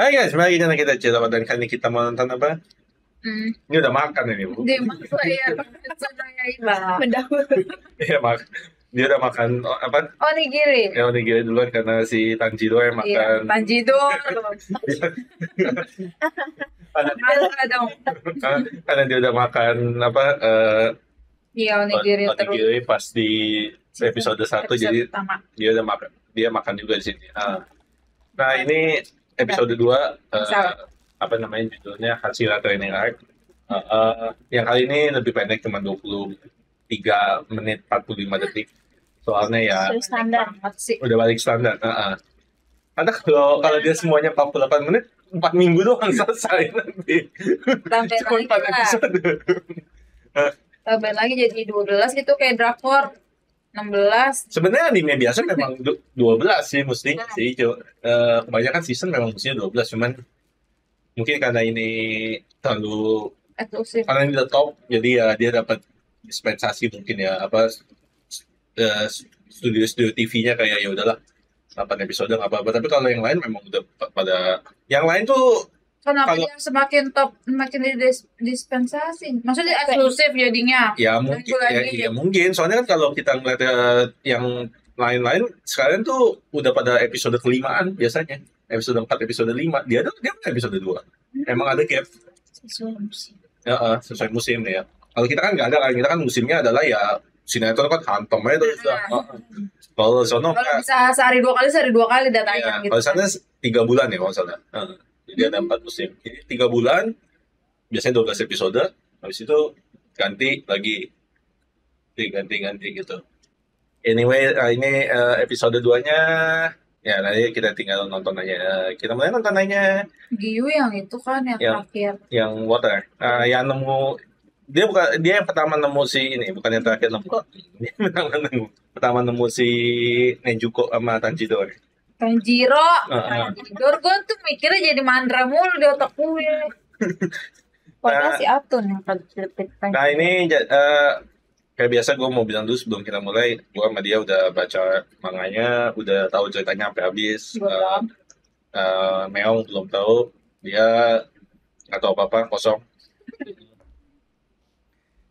Hai guys, balik lagi kita cerita dan kali ini kita mau nonton apa? Ini udah makan ini, Bu. Demon Slayer Sanaya Iba mendahulu. Iya, dia udah makan apa? Onigiri. Ya onigiri duluan karena si Tanjiro yang Iya, makan. Tanjiro. Marah dong. Karena dia udah makan apa? Iya, onigiri terus. Onigiri pas di episode 1 jadi pertama. dia makan juga di sini. Nah, ini episode 2 apa namanya judulnya Hashira Training Arc. Yang kali ini lebih pendek, cuma 23 menit 45 detik. Soalnya ya Standar banget sih. udah balik standar. Karena kalau dia semuanya 48 menit, 4 minggu doang selesai nanti. Tambah Cuma 4 lagi lah. episode. Tambah lagi jadi 12 itu kayak drakor. 16. Sebenarnya anime biasa memang 12 sih mestinya sih. Kebanyakan season memang mestinya 12, cuman mungkin karena ini terlalu Eksklusif. karena ini the top, jadi ya dia dapat dispensasi mungkin ya apa studio TV-nya kayak ya udahlah 8 episode nggak apa-apa. Tapi kalau yang lain memang udah pada yang lain tuh Kenapa kalau dia semakin top, semakin dispensasi? Maksudnya eksklusif jadinya. ya mungkin Lagi. ya mungkin soalnya kan kalau kita ngeliat yang lain-lain sekarang tuh udah pada episode kelimaan biasanya. Episode 4, episode 5. Dia kan episode 2. Emang ada gap. Sesuai musim. Ya, sesuai musim ya. Kalau kita kan nggak ada kan, kita kan musimnya adalah ya sinetron kan hantom aja terus. Kalau sono Kalau bisa sehari 2 kali datanya ya, gitu. kalau sana 3 bulan ya kalau salah. Jadi ada 4 musim. Jadi 3 bulan, biasanya 12 episode. Habis itu ganti lagi, ganti gitu. Anyway, ini episode 2-nya ya nanti kita tinggal nonton aja. Kita mulai nonton aja. Giyu yang itu kan yang terakhir. Yang water. Yang nemu dia yang pertama nemu si ini, bukan yang terakhir nemu. Dia pertama nemu si Nezuko sama Tanjiro. Tanjiro, gue tuh mikirnya jadi mandra mulu di otak gue. Padahal si Atun yang Nah ini kayak biasa gue mau bilang dulu sebelum kita mulai, gue sama dia udah baca manganya, udah tahu ceritanya sampai habis. Meong belum tahu, dia nggak tahu apa-apa, kosong.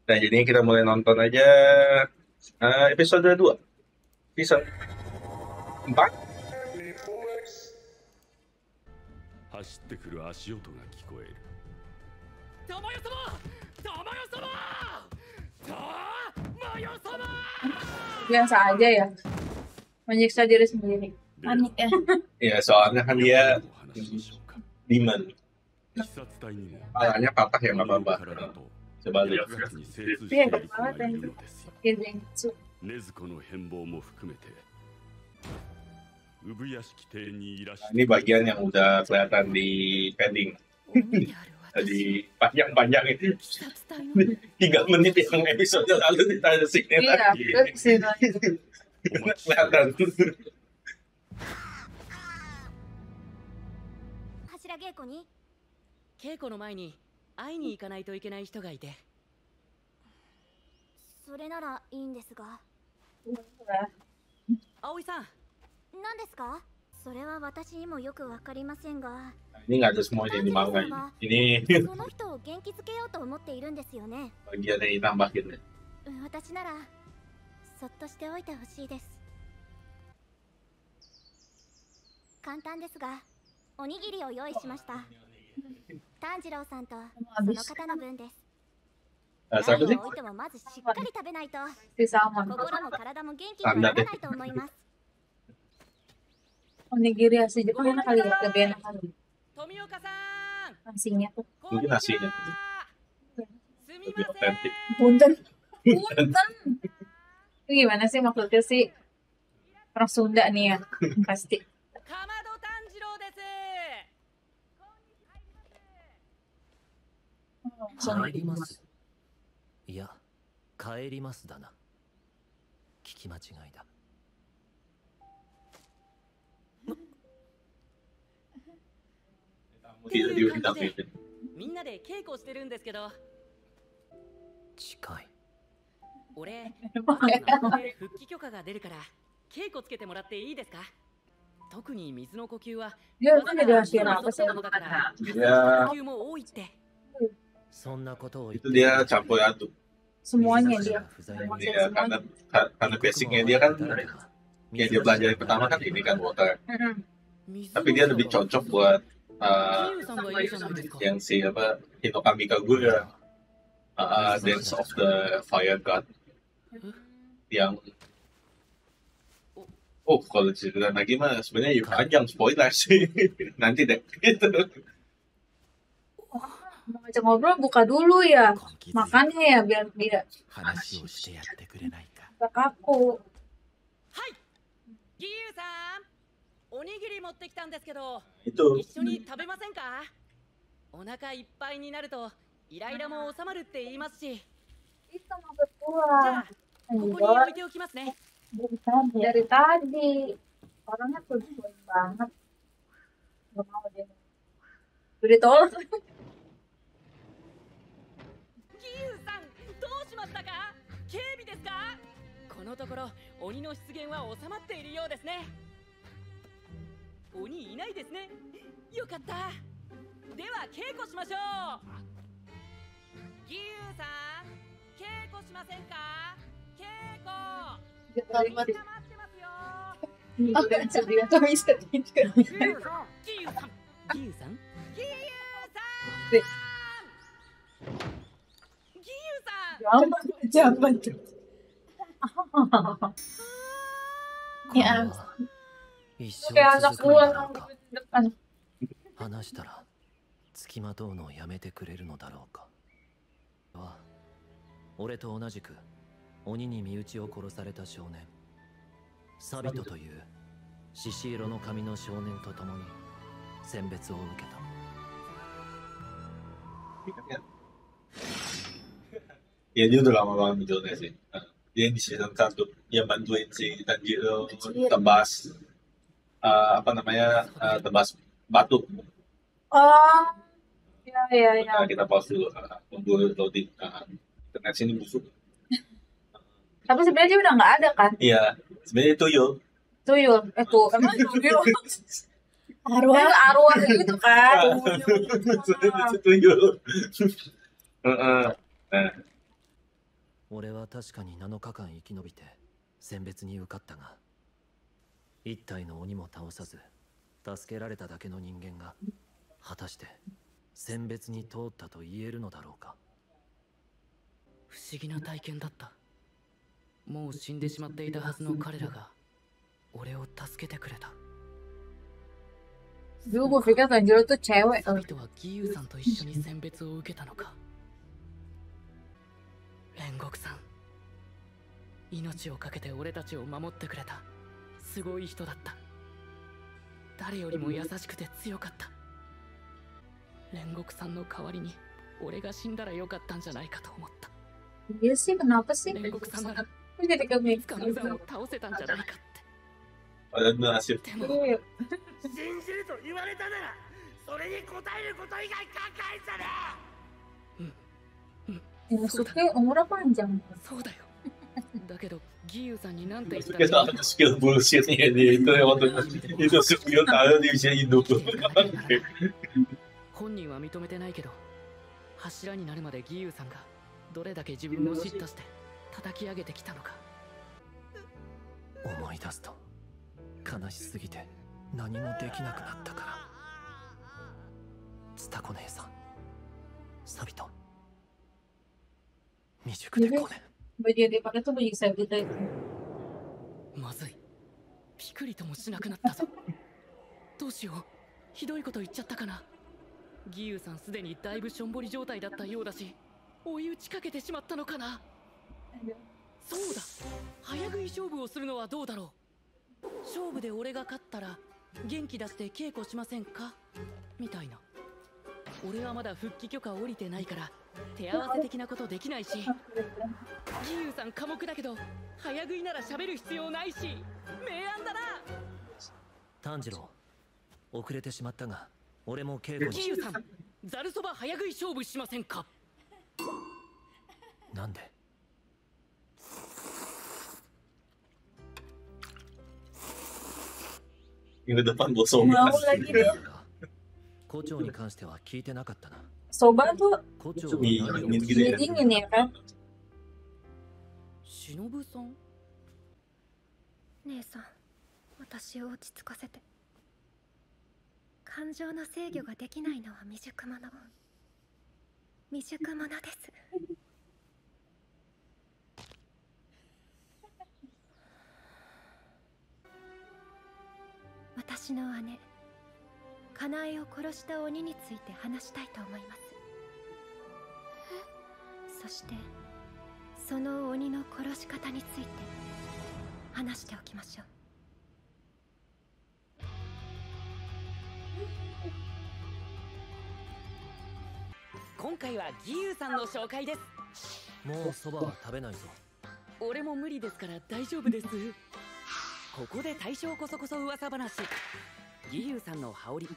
Nah jadi kita mulai nonton aja episode 2 season 4. 走ってくる足音が聞こえる。玉代様、玉代様、玉代様。 biasa aja ya, menyiksa diri sendiri. Panik ya. Ya soalnya kan dia demon. Palanya patah ya nggak apa-apa. Sebalik. Iya, banget ya. Genjutsu. 禰豆子の変貌も含めて産屋敷邸にいらっしゃる。 Ini bagian yang udah kelihatan di pending. Di panjang-panjang itu 3 menit yang episode lalu kita ada sini lagi. Kelihatan. 柱稽古に稽古の前に会いに行かないといけない人がいて。それならいいんですが。葵さん、何ですか？それは私にもよくわかりませんが。 Ini nggak ada semuanya di manga ini. その人を元気づけようと思っているんですよね。 Bagian yang ditambahin. 私ならそっとしておいてほしいです。簡単ですが、おにぎりを用意しました。炭治郎さんとその方の分です。 何を置いてもまずしっかり食べないと心も体も元気にならないと思います。 Onigiri asli Jepang enak kali ya, lebih enak kali. 富岡さん、 Nasinya tuh. Mungkin nasinya. すみ Lebih ません。 otentik. Punten. Itu gimana sih maksudnya sih? Orang Sunda nih ya, pasti. かまど炭治郎です。 帰ります。いや、帰りますだな。聞き間違いだ。みんなで稽古してるんですけど。近い。俺、復帰許可が出るから稽古つけてもらっていいですか？特に水の呼吸は Dia tuh jadi hasil apa sih? だから Ya 呼吸も多いって。そんなことを言っ itu て dia campur aduk. Semuanya dia. Dia karena basicnya dia kan yang dia pelajari pertama kan ini kan water. Tapi dia lebih cocok buat キユさんがいるじゃないですか。 yang si apa Hinokami Kaguya, Dance of the Fire God yang oh kalau cerita lagi mah sebenarnya panjang spoiler sih nanti deh gitu. Mau ngajak ngobrol buka dulu ya. 根気づいて Makannya ya biar dia 話をしてやってくれないか。 gak kaku. はいギユさん、おにぎり持ってきたんですけど Itu 一緒に食べませんか？お腹いっぱいになるとイライラも収まるって言いますし。 Itu mau じゃ berpulang. あここに置いておきますね。 Dari tadi orangnya tuh banget. Gak mau dia. Udah ditolak. ギユさん、どうしましたか？警備ですか？このところ鬼の出現は収まっているようですね。鬼いないですね。よかった。では稽古しましょう。ギユさん、稽古しませんか？稽古。 みんな待ってますよ。 Agak sedih atau bisa tidur. ギユさん、ギユさん、ギユさん、ギユさん。ギユさん。 Jangan tuh. Ya, 一生 kayak anak 続くの gua だろうか。 depan. 話したら付きまとうのをやめてくれるのだろうか。は俺と同じく鬼に身内を殺された少年サビトという獅子色の髪の少年と共に選別を受けた。 ya dia udah lama banget munculnya sih. Dia di season 1 yang bantuin si Tanjiro tebas apa namanya tebas batu. Oh, ya ya ya. Nah, kita pause dulu tunggu loading. Internet sini busuk. Tapi sebenarnya dia udah nggak ada kan? Iya, sebenarnya tuyul. Tuyul, tuh emang tuyul. Arwah gitu kan. Sebenarnya itu tuyul. Nah, 俺は確かに7日間生き延びて選別に受かったが、一体の鬼も倒さず助けられただけの人間が果たして選別に通ったと言えるのだろうか。不思議な体験だった。もう死んでしまっていたはずの彼らが俺を助けてくれた。 Dulu gue pikir Tanjiro tuh cewek. サビトはギユさんと一緒に選別を受けたのか。煉獄さん、命を懸けて俺たちを守ってくれたすごい人だった。誰よりも優しくて強かった。煉獄さんの代わりに俺が死んだらよかったんじゃないかと思った。 Iya sih, kenapa sih? 煉獄さんなら Kok jadi kami カムザを倒せたんじゃないかって。 ada nasib. でも Iya. 信じると言われたならそれに応えること以外考えちゃね Yasuke umurnya panjang. そうだよ。だけどギユさんに何て言ったら Kita ada skill bullshitnya di itu ya waktu itu skill tahu di bisa hidup. 本人は認めてないけど、柱になるまでギユさんがどれだけ自分を叱咤して叩き上げてきたのか。思い出すと悲しすぎて何もできなくなったから。ツタコ姉さん、サビト、未熟でごめん。 Baju yang dia pakai tuh baju Sabita itu. まずい。ピクリともしなくなったぞ。どうしよう。ひどいこと言っちゃったかな。ギユさんすでにだいぶしょんぼり状態だったようだし、追い打ちかけてしまったのかな。そうだ。早食い勝負をするのはどうだろう。勝負で俺が勝ったら元気出して稽古しませんかみたいな。俺はまだ復帰許可降りてないから手合わせ的なことできないし、ギユさん寡黙だけど早食いなら喋る必要ないし、明暗だな。炭治郎、遅れてしまったが俺も稽古に。ギユさん、ざるそば早食い勝負しませんか。なんで。minggu depan bosong. Mau lagi deh. 校長に関しては聞いてなかったな。 Soba tuh 校長は Di 何を dingin gitu ya. dingin ya kan? 忍さん。姉さん、私を落ち着かせて。感情の制御ができないのは未熟者。未熟者です。私の姉、かなえを殺した鬼について話したいと思います。そしてその鬼の殺し方について話しておきましょう。今回は義勇さんの紹介です。もうそばは食べないぞ。俺も無理ですから大丈夫です。ここで大将こそこそ噂話。義勇さんの羽織、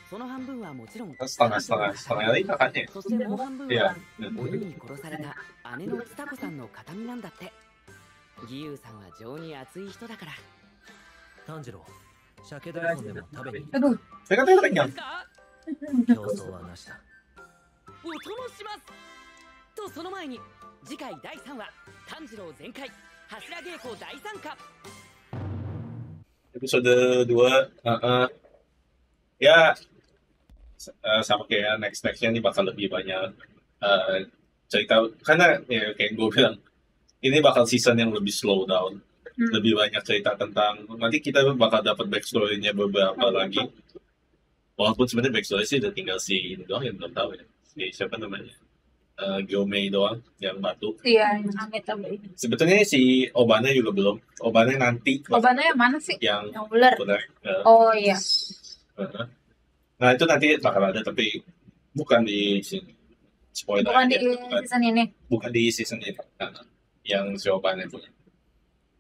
その半分はもちろん setengah lagi kakaknya. そしてもう半分 Iya. は鬼に殺された姉のつた子さんの形見なんだって。義勇さんは情に熱い人だから。炭治郎、鮭大根でも食べに Aduh, Saya kan tadi kenyang. ですか？競争はなしだ。お供しますと、その前に次回第3話炭治郎全開柱稽古大参加。 Episode 2 ya sama kayak next-nextnya nih bakal lebih banyak cerita, karena ya kayak gue bilang ini bakal season yang lebih slow down, lebih banyak cerita tentang, nanti kita bakal dapat backstory-nya beberapa lagi, walaupun sebenarnya backstory sih udah tinggal si ini doang yang belum tahu ya, si siapa namanya, Gyomei doang yang batu. iya, yang amit ini. Sebetulnya si Obana juga belum, Obana nanti Obana yang mana sih? yang Yang ular. benar. Oh iya. Nah itu nanti bakal ada, tapi bukan di sini. Spoiler Bukan aja, di season ini. bukan di season ini. Yang si Obana punya.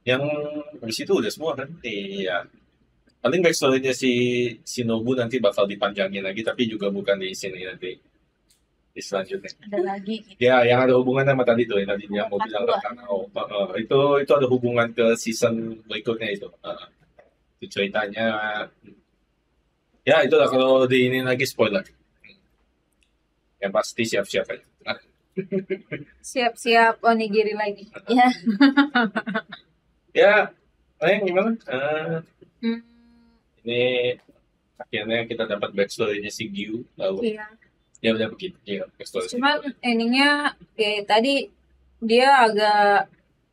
Yang habis itu udah semua kan? Iya. Paling backstory-nya si Shinobu nanti bakal dipanjangin lagi, tapi juga bukan di sini nanti. Di selanjutnya. Ada lagi. Ya, yang ada hubungan sama tadi tuh, yang tadi yang mau bilang ke Kanao. Itu ada hubungan ke season berikutnya itu. Itu ceritanya. Ya, itu lah kalau di ini lagi spoiler. Yang pasti siap-siap aja. Siap-siap onigiri lagi. Ya. Ya, gimana? Hmm, Ini akhirnya kita dapat backstory-nya si Gyu. Lalu, iya. ya udah begitu. Ya, backstory si Cuman Gyu. endingnya kayak tadi dia agak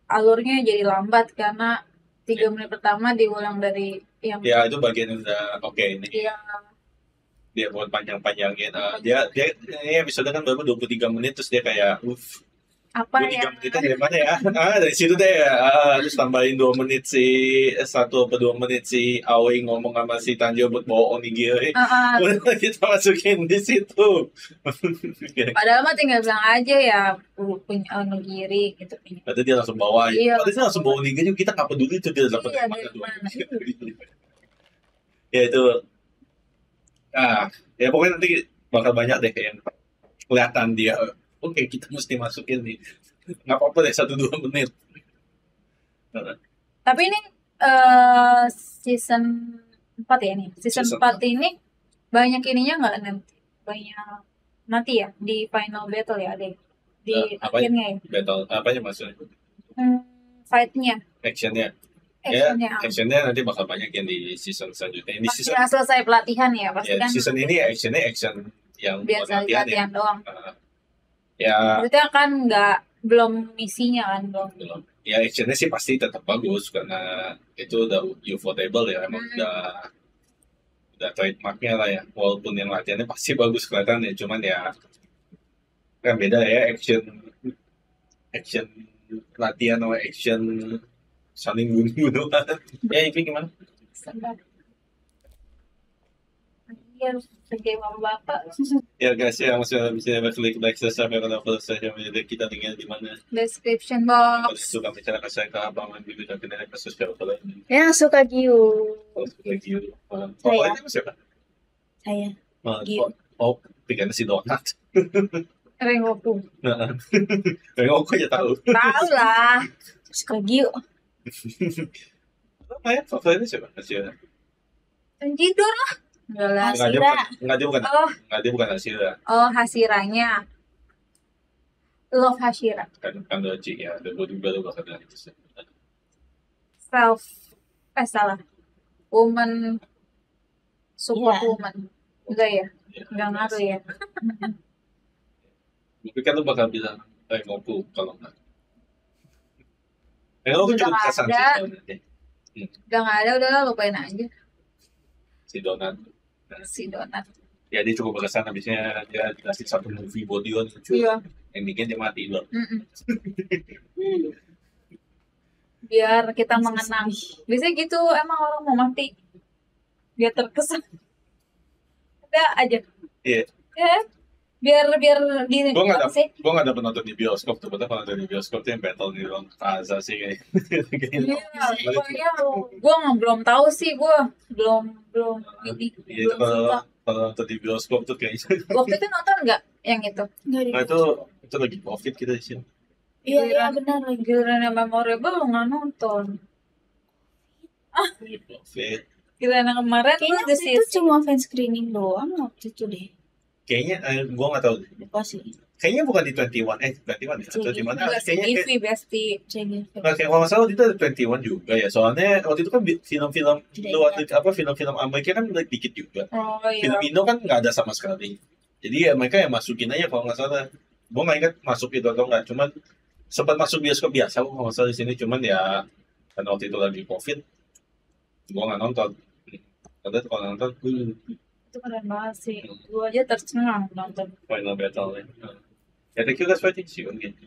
alurnya jadi lambat karena 3 menit pertama diulang dari yang Ya, itu bagian yang udah oke ini. dia Dia buat panjang-panjangin. Dia ini episode kan baru 23 menit, terus dia kayak apa 23 ya? menitnya dari mana ya? Dari situ deh ya. Terus tambahin 2 menit si 1 atau 2 menit si Aoi ngomong sama si Tanjiro buat bawa onigiri. Udah kita masukin di situ. Padahal mah tinggal bilang aja ya punya onigiri gitu. Padahal dia langsung bawa. Iya. Padahal dia langsung bawa onigiri, kita nggak peduli itu dia dapat Iya, dari mana dari tuh. mana. Ya itu. Ya pokoknya nanti bakal banyak deh yang kelihatan dia. Oke, kita mesti masukin nih. Nggak apa-apa deh 1-2 menit. Tapi ini season 4 ya nih. Season Season 4 ini banyak ininya nggak nanti? Banyak mati ya di final battle ya deh. Di Apa akhirnya ya. battle apanya maksudnya? Fight-nya. Actionnya. Actionnya. Actionnya nanti bakal banyak yang di season selanjutnya. Ini Pasti season, nggak selesai pelatihan ya pasti ya, kan. season ini actionnya action yang buat Biasa latihan ya. latihan doang. Ya, Maksudnya kan belum misinya kan belum. belum. Ya actionnya sih pasti tetap bagus karena itu udah ufotable ya, emang udah trademarknya lah ya. Walaupun yang latihannya pasti bagus kelihatan ya, cuman ya kan beda ya action latihan sama action saling bunuh-bunuhan. Ya itu gimana? Sedap. Iya harus sebagai bapak. Ya guys, yang masih bisa klik like, subscribe, dan follow saja media kita dengan di mana. Description Kalau box. suka bicara kasih ke abang bibi dan kita kasus siapa kalau Yang suka Giu. lagi pokoknya siapa? Saya. Giu. Oh, pikirnya si Donat. Rengoku. Kayak aku aja tahu. Tahu lah. Suka Giu. Apa ya? Favoritnya siapa? Masih Tidur lah. Enggak lah. Enggak, dia bukan. Oh. Enggak, dia bukan Hashira. Oh, Hashiranya. Love Hashira. Kan Doji ya, ada gue juga tuh bakal bilang itu. Salah. Woman, super woman. Enggak ya? Enggak ngaruh ya. Gue pikir lu bakal bilang Rengoku kalau enggak. Rengoku Udah cukup nggak kesan ada. sih sebenarnya. Udah nggak ada, udahlah lupain aja Si Donat. si Donat. Ya dia cukup berkesan, habisnya dia dikasih satu movie body on lucu. Iya. Endingnya dia mati loh. Biar kita mengenang. Biasanya gitu emang orang mau mati. Biar terkesan. Ada aja. Iya. Ya. Biar di Gue apa sih? nggak dapet nonton di bioskop tuh, kalau nonton di bioskop tuh yang battle di ruang Plaza sih kayak. Iya, pokoknya gue belum tahu sih, gue belum ini Iya, belum suka. kalau nonton di bioskop tuh kayaknya. Waktu itu nonton nggak yang itu? Nah itu lagi COVID kita di sini. Iya benar, giliran yang memorable nggak nonton. Lagi COVID. Giliran yang kemarin Kayaknya tuh waktu itu cuma fan screening doang waktu itu deh. Kayaknya gue nggak tahu. Lupa sih. Kayaknya bukan di 21 ya, atau di mana? Kayaknya TV Besti. Nah, kayak kalau nggak salah waktu itu ada 21 juga ya. Soalnya waktu itu kan film-film luar film-film Amerika kan dikit juga. Oh Film iya. Indo kan nggak ada sama sekali. Jadi ya mereka yang masukin aja kalau nggak salah. Gue nggak ingat masuk itu atau nggak. Cuman sempat masuk bioskop biasa kalau nggak salah di sini. Cuman ya karena waktu itu lagi COVID, gue nggak nonton. Padahal kalau nonton, Itu keren banget sih. Gue aja tercengang nonton. Final Battle ya. Ya thank you guys for watching. See you again.